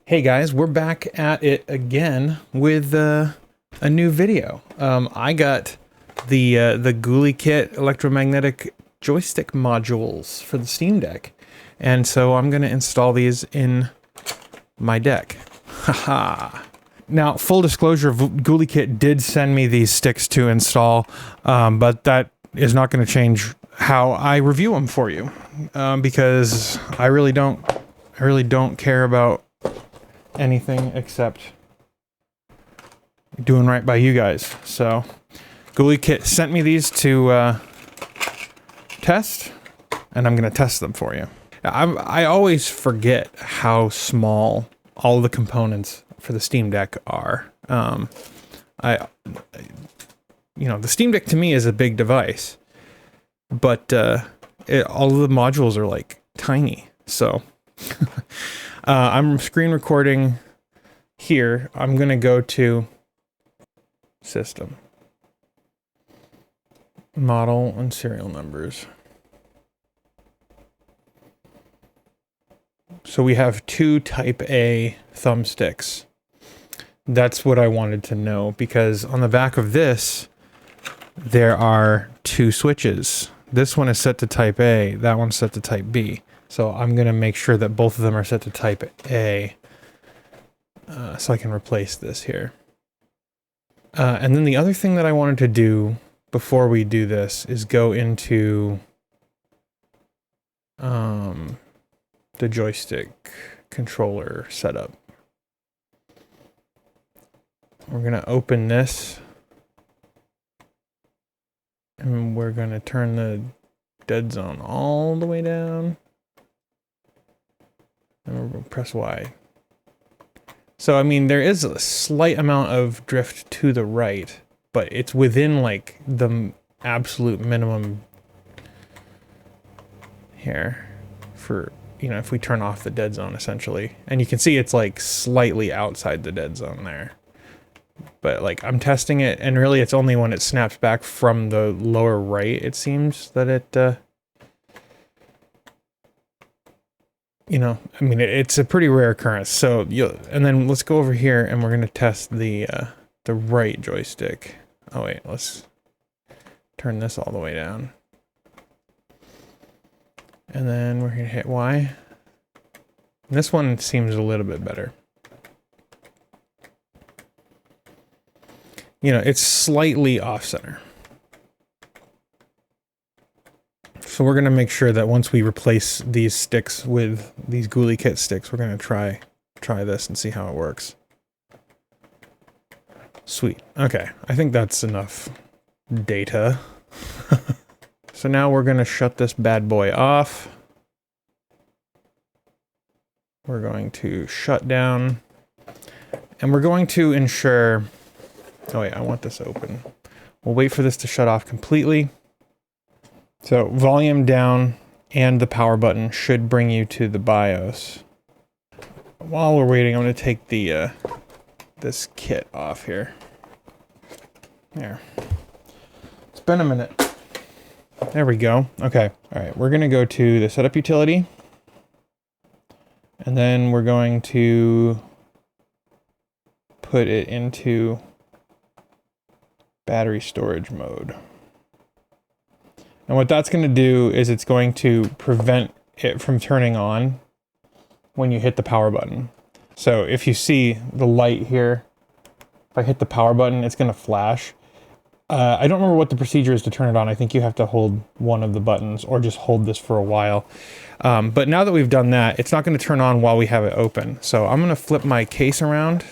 Hey guys, we're back at it again with a new video. I got the Gulikit electromagnetic joystick modules for the Steam Deck, and so I'm going to install these in my deck. Haha. Now, full disclosure, Gulikit did send me these sticks to install, but that is not going to change how I review them for you, because I really don't care about anything except doing right by you guys. So Gulikit sent me these to test, and I'm gonna test them for you. I always forget how small all the components for the Steam Deck are. You know, the Steam Deck to me is a big device, but all of the modules are like tiny. So I'm screen recording here. I'm going to go to System, Model, and Serial Numbers. So we have two Type A thumbsticks. That's what I wanted to know, because on the back of this, there are two switches. This one is set to Type A, that one's set to Type B. So I'm going to make sure that both of them are set to Type A, so I can replace this here. And then the other thing that I wanted to do before we do this is go into the joystick controller setup. We're going to open this, and we're going to turn the dead zone all the way down. And we're going to press Y. So, I mean, there is a slight amount of drift to the right, but it's within, like, the absolute minimum here for, you know, if we turn off the dead zone, essentially. And you can see it's, like, slightly outside the dead zone there. But, like, I'm testing it, and really it's only when it snaps back from the lower right, it seems, that it, you know, I mean, it's a pretty rare occurrence. So, and then let's go over here, and we're going to test the right joystick. Oh, wait, let's turn this all the way down. And then we're going to hit Y. And this one seems a little bit better. You know, it's slightly off-center. So we're going to make sure that once we replace these sticks with these Gulikit sticks, we're going to try this and see how it works. Sweet. Okay, I think that's enough data. So now we're going to shut this bad boy off. We're going to shut down, and we're going to ensure... Oh wait, I want this open. We'll wait for this to shut off completely. So volume down and the power button should bring you to the BIOS. While we're waiting, I'm going to take the this kit off here. There. It's been a minute. There we go. Okay. All right. We're going to go to the setup utility. And then we're going to put it into battery storage mode. And what that's going to do is it's going to prevent it from turning on when you hit the power button. So if you see the light here, if I hit the power button, it's going to flash. I don't remember what the procedure is to turn it on. I think you have to hold one of the buttons or just hold this for a while. But now that we've done that, it's not going to turn on while we have it open. So I'm going to flip my case around.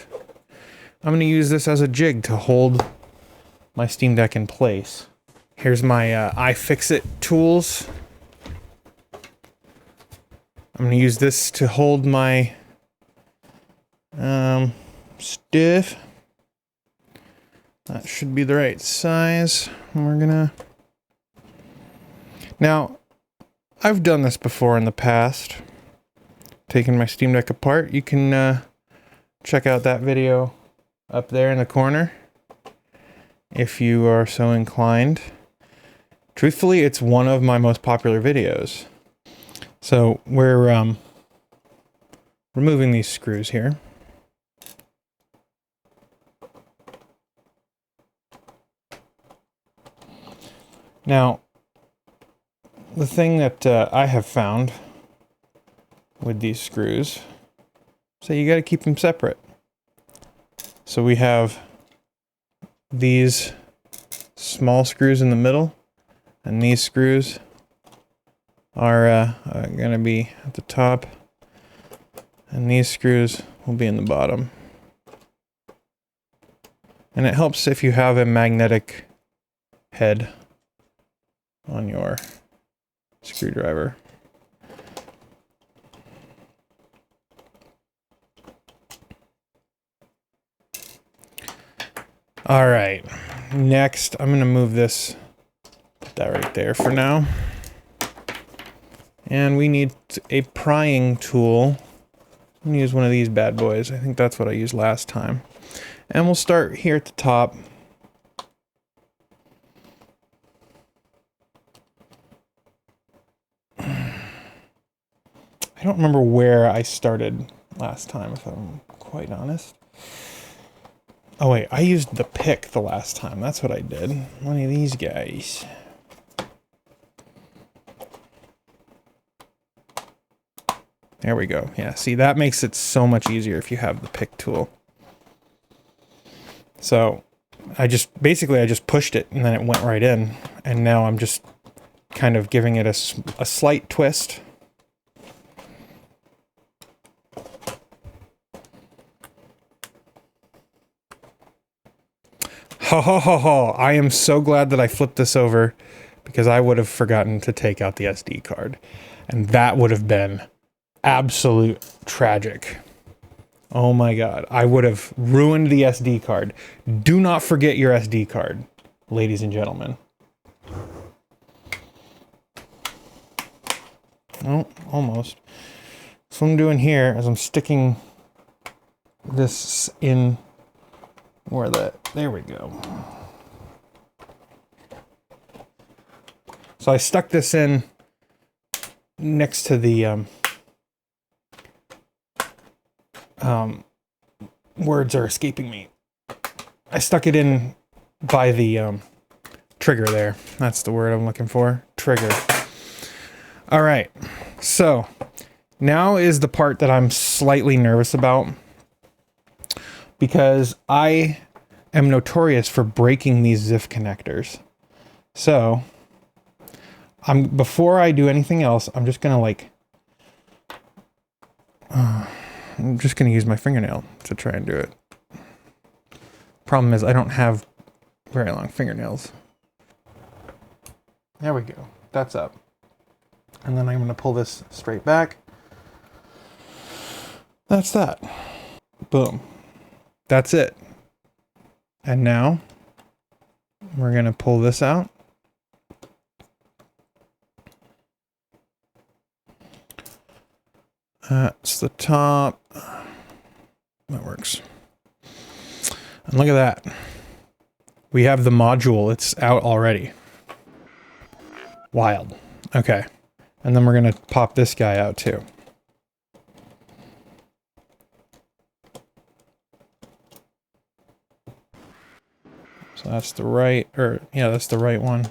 I'm going to use this as a jig to hold my Steam Deck in place. Here's my iFixit tools. I'm going to use this to hold my stuff. That should be the right size. We're gonna... Now, I've done this before in the past. Taking my Steam Deck apart. You can check out that video up there in the corner if you are so inclined. Truthfully, it's one of my most popular videos. So we're removing these screws here. Now, the thing that I have found with these screws, so you got to keep them separate. So we have these small screws in the middle, and these screws are going to be at the top, and these screws will be in the bottom. And it helps if you have a magnetic head on your screwdriver. All right, next I'm gonna move this, put that right there for now. And we need a prying tool. I'm gonna use one of these bad boys. I think that's what I used last time. And we'll start here at the top. I don't remember where I started last time, if I'm quite honest. Oh wait, I used the pick the last time. That's what I did. One of these guys. There we go. Yeah, see, that makes it so much easier if you have the pick tool. So I just pushed it and then it went right in. And now I'm just kind of giving it a slight twist. Ho ho ho ho! I am so glad that I flipped this over because I would have forgotten to take out the SD card. And that would have been absolute tragic. Oh my god, I would have ruined the SD card. Do not forget your SD card, ladies and gentlemen. Oh, almost. So what I'm doing here is I'm sticking this in where there we go. So I stuck this in next to the words are escaping me. I stuck it in by the trigger there. That's the word I'm looking for. Trigger. All right. So now is the part that I'm slightly nervous about, because I am notorious for breaking these ZIF connectors. So before I do anything else, I'm just gonna I'm just gonna use my fingernail to try and do it. Problem is I don't have very long fingernails. There we go. That's up. And then I'm gonna pull this straight back. That's that. Boom. That's it. And now we're gonna pull this out. That's the top. That works. And look at that. We have the module. It's out already. Wild. Okay. And then we're gonna pop this guy out too. So that's the right, that's the right one.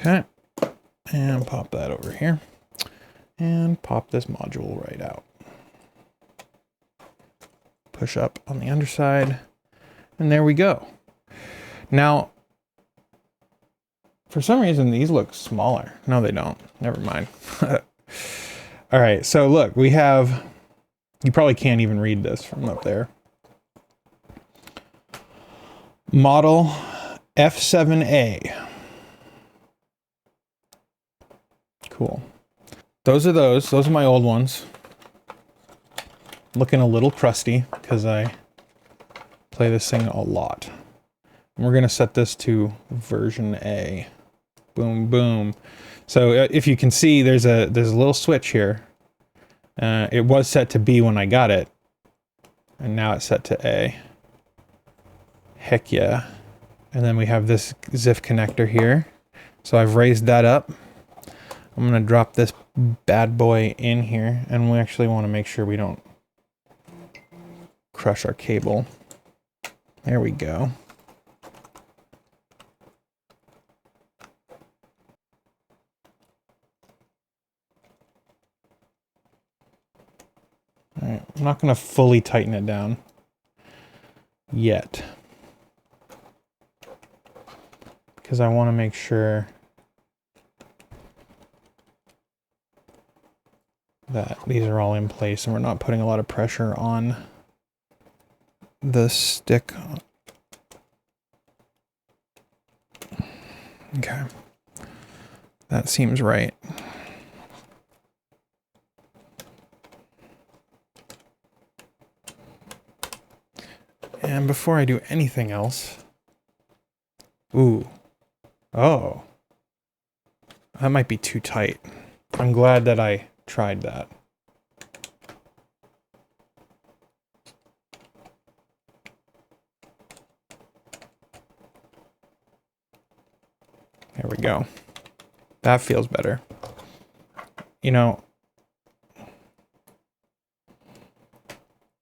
Okay, and pop that over here, and pop this module right out. Push up on the underside, and there we go. Now, for some reason, these look smaller. No, they don't. Never mind. All right, so look, we have, you probably can't even read this from up there. Model F7A. Cool. Those are my old ones. Looking a little crusty because I play this thing a lot. And we're gonna set this to version A. Boom, boom. So if you can see, there's a little switch here. It was set to B when I got it, and now it's set to A. Heck yeah. And then we have this ZIF connector here. So I've raised that up. I'm gonna drop this bad boy in here, and we actually want to make sure we don't crush our cable. There we go. All right, I'm not gonna fully tighten it down yet, because I want to make sure that these are all in place and we're not putting a lot of pressure on the stick. Okay, that seems right. And before I do anything else, ooh, oh, that might be too tight. I'm glad that I tried that. There we go. That feels better. You know,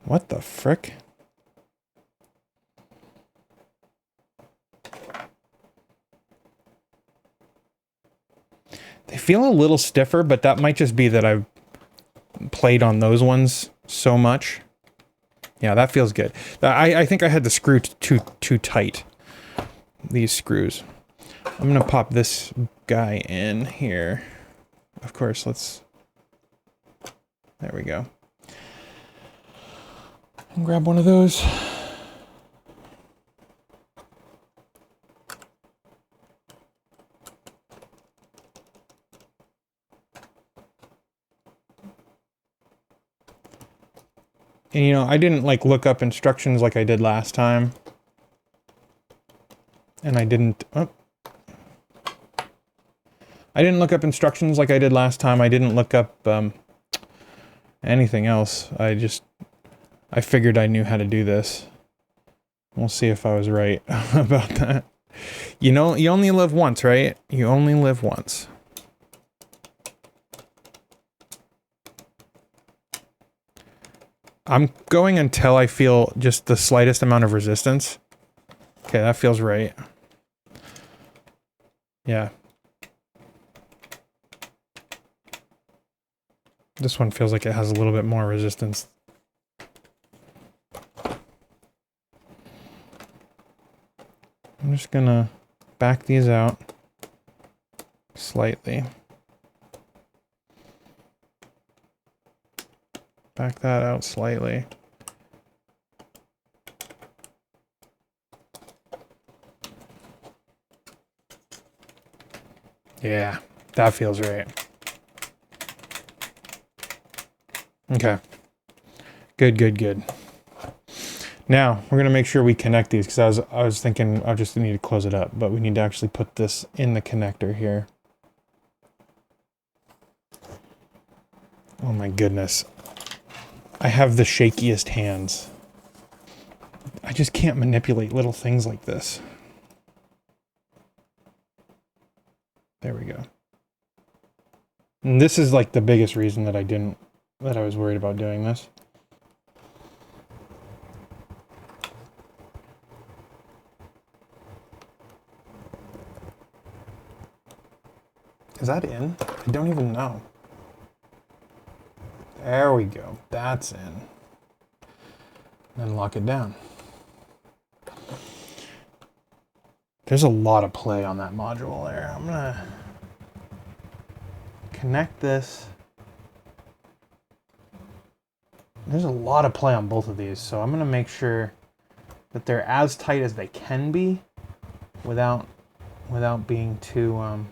what the frick? They feel a little stiffer, but that might just be that I've played on those ones so much. Yeah, that feels good. I think I had the screw too tight. These screws. I'm gonna pop this guy in here. Of course, let's... There we go. And grab one of those. And you know, I didn't like look up instructions like I did last time. And I didn't look up instructions like I did last time. I didn't look up anything else. I figured I knew how to do this. We'll see if I was right about that. You know, you only live once, right? You only live once. I'm going until I feel just the slightest amount of resistance. Okay, that feels right. Yeah. This one feels like it has a little bit more resistance. I'm just gonna back these out slightly. Back that out slightly. Yeah, that feels right. Okay. Good, good, good. Now, we're gonna make sure we connect these, because I was thinking I just need to close it up, but we need to actually put this in the connector here. Oh my goodness. I have the shakiest hands. I just can't manipulate little things like this. There we go. And this is like the biggest reason that I was worried about doing this. Is that in? I don't even know. There we go. That's in. Then lock it down. There's a lot of play on that module there. I'm gonna connect this. There's a lot of play on both of these, so I'm gonna make sure that they're as tight as they can be without being too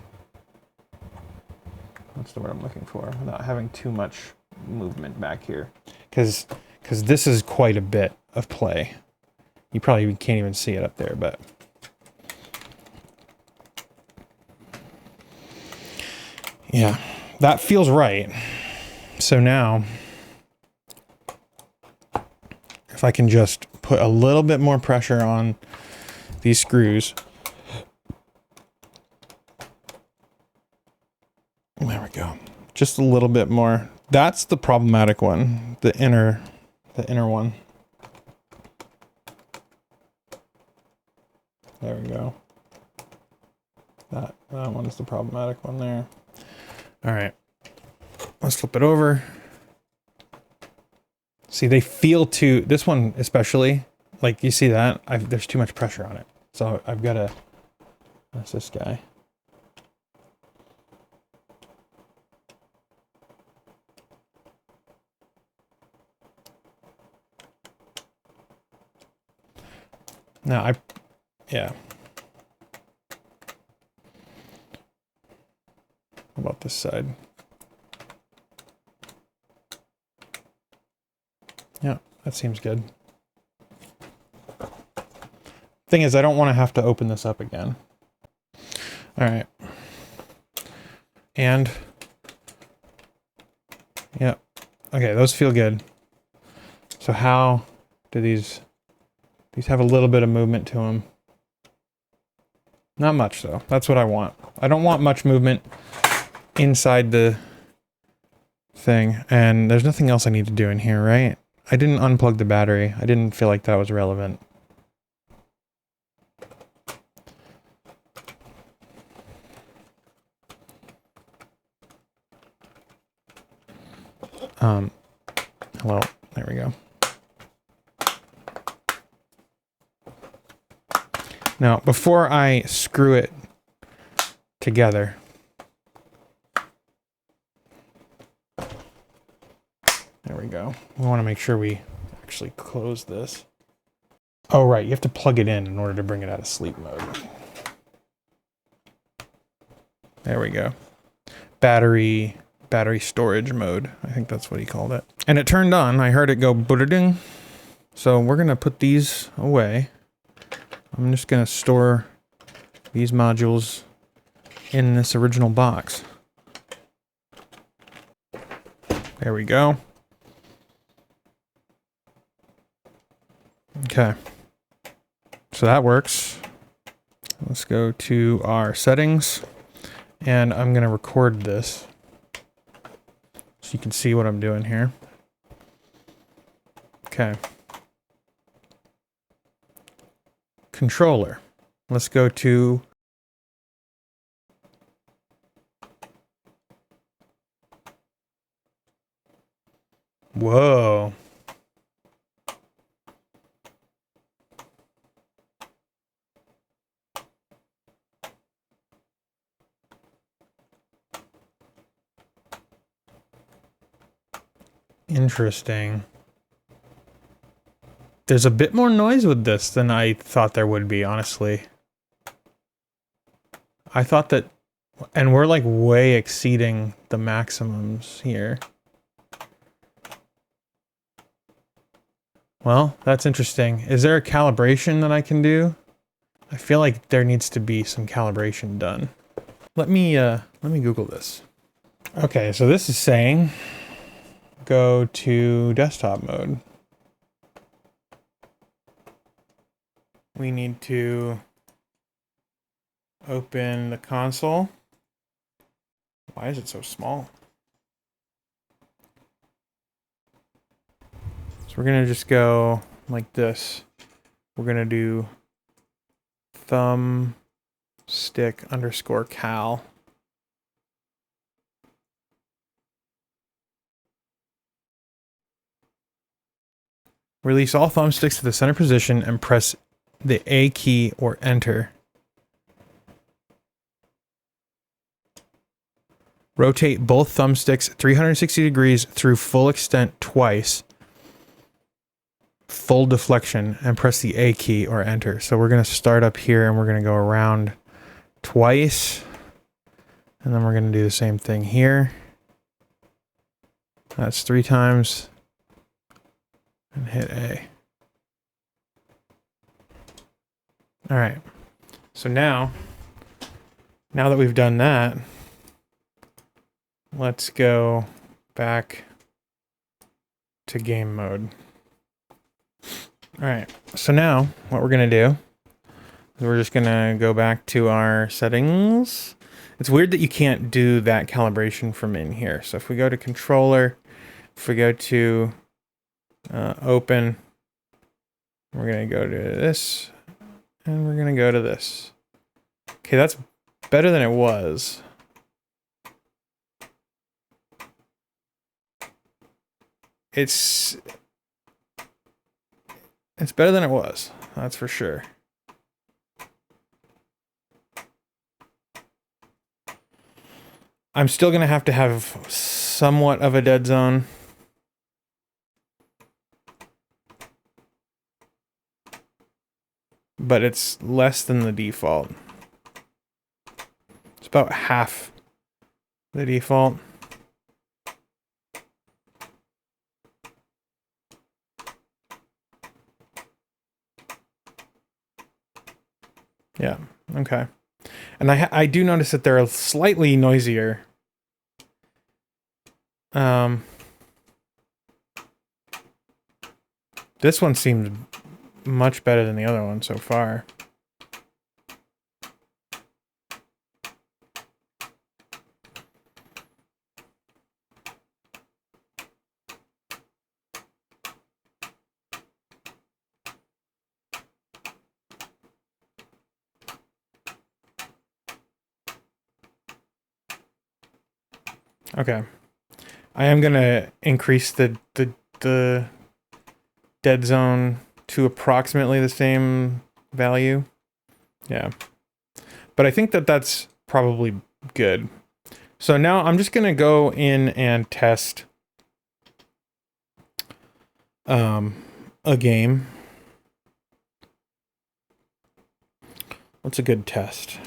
what's the word I'm looking for? Without having too much movement back here, because this is quite a bit of play. You probably can't even see it up there, but yeah, that feels right. So now, if I can just put a little bit more pressure on these screws. There we go. Just a little bit more. That's the problematic one. The inner one. There we go. That one's the problematic one there. All right. Let's flip it over. See, they feel too, this one especially, like you see that, there's too much pressure on it. So I've got to, that's this guy. Now yeah. How about this side? Yeah, that seems good. Thing is, I don't want to have to open this up again. All right. And, yeah. Okay, those feel good. So how do these have a little bit of movement to them? Not much though. That's what I want. I don't want much movement inside the thing. And there's nothing else I need to do in here, right? I didn't unplug the battery. I didn't feel like that was relevant. Hello. There we go. Now, before I screw it together, there we go. We want to make sure we actually close this. Oh, right. You have to plug it in order to bring it out of sleep mode. There we go. Battery storage mode. I think that's what he called it. And it turned on. I heard it go booting. So we're going to put these away. I'm just going to store these modules in this original box. There we go. Okay. So that works. Let's go to our settings. And I'm going to record this so you can see what I'm doing here. Okay. Controller. Let's go to whoa. Interesting. There's a bit more noise with this than I thought there would be, honestly. I thought that, and we're like way exceeding the maximums here. Well, that's interesting. Is there a calibration that I can do? I feel like there needs to be some calibration done. Let me Google this. Okay, so this is saying go to desktop mode. We need to open the console. Why is it so small? So we're gonna just go like this. We're gonna do thumbstick_cal. Release all thumbsticks to the center position and press the A key or enter. Rotate both thumbsticks 360 degrees through full extent twice. Full deflection, and press the A key or enter. So we're going to start up here and we're going to go around twice. And then we're going to do the same thing here. That's 3 times. And hit A. All right, so now that we've done that, let's go back to game mode. All right, so now what we're gonna do is we're just gonna go back to our settings It's weird that you can't do that calibration from in here. So if we go to controller, if we go to open, we're going to go to this, and we're going to go to this. Okay, that's better than it was. It's better than it was, that's for sure. I'm still going to have somewhat of a dead zone. But it's less than the default. It's about half the default. Yeah, okay. And I do notice that they're slightly noisier. This one seems much better than the other one so far. Okay. I am gonna increase the dead zone to approximately the same value. Yeah. But I think that that's probably good. So now I'm just gonna go in and test a game. What's a good test?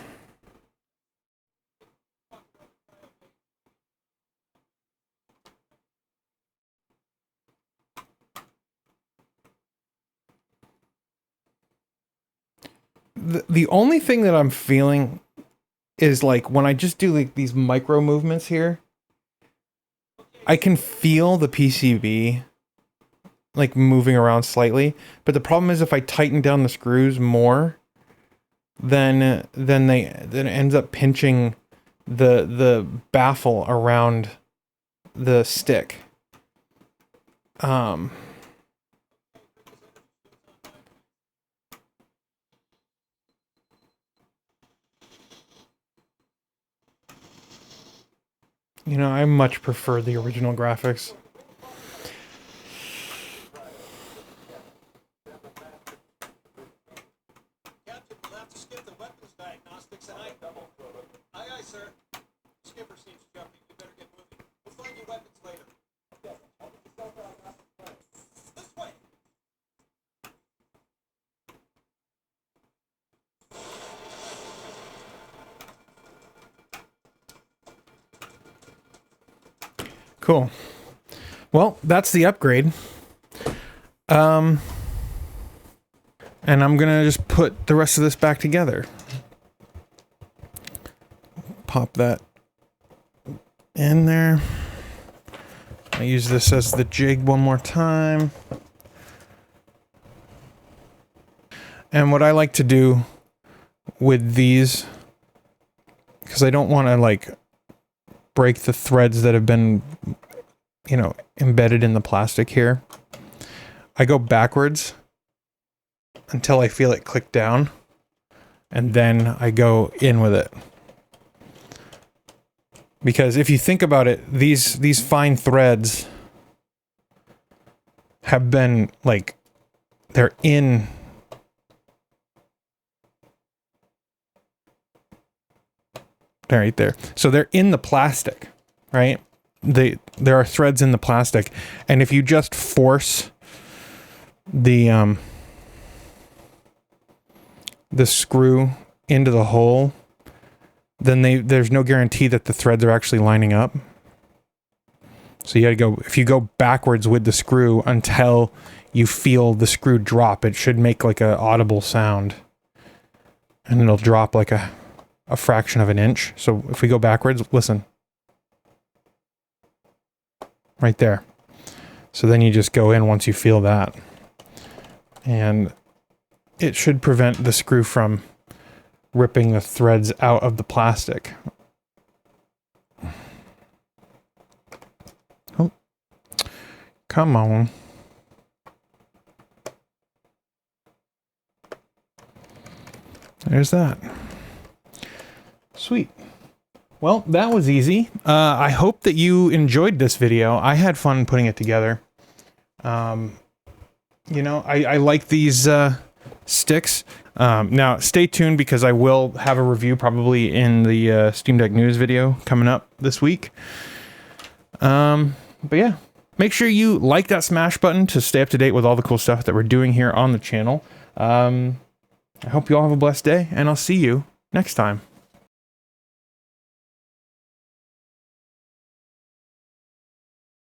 The only thing that I'm feeling is like when I just do like these micro movements here, I can feel the PCB like moving around slightly. But the problem is if I tighten down the screws more, then it ends up pinching the baffle around the stick. You know, I much prefer the original graphics. Captain, we'll have to skip the weapons diagnostics tonight. Aye, aye, sir. Skipper seems jumpy. You better get moving. We'll find you weapons later. This way. Cool. Well, that's the upgrade. And I'm gonna just put the rest of this back together. Pop that in there. I use this as the jig one more time. And what I like to do with these, because I don't want to like break the threads that have been, you know, embedded in the plastic here, I go backwards until I feel it click down, and then I go in with it. Because if you think about it, these fine threads have been like, they're in right there. So they're in the plastic, right? There are threads in the plastic, and if you just force the screw into the hole, then there's no guarantee that the threads are actually lining up. So you gotta go, if you go backwards with the screw until you feel the screw drop, it should make like a audible sound, and it'll drop like a fraction of an inch. So if we go backwards, listen. Right there. So then you just go in once you feel that. And it should prevent the screw from ripping the threads out of the plastic. Come on. There's that. Sweet. Well, that was easy. I hope that you enjoyed this video. I had fun putting it together. You know, I like these sticks. Now, stay tuned because I will have a review probably in the Steam Deck News video coming up this week. But yeah, make sure you like that smash button to stay up to date with all the cool stuff that we're doing here on the channel. I hope you all have a blessed day, and I'll see you next time.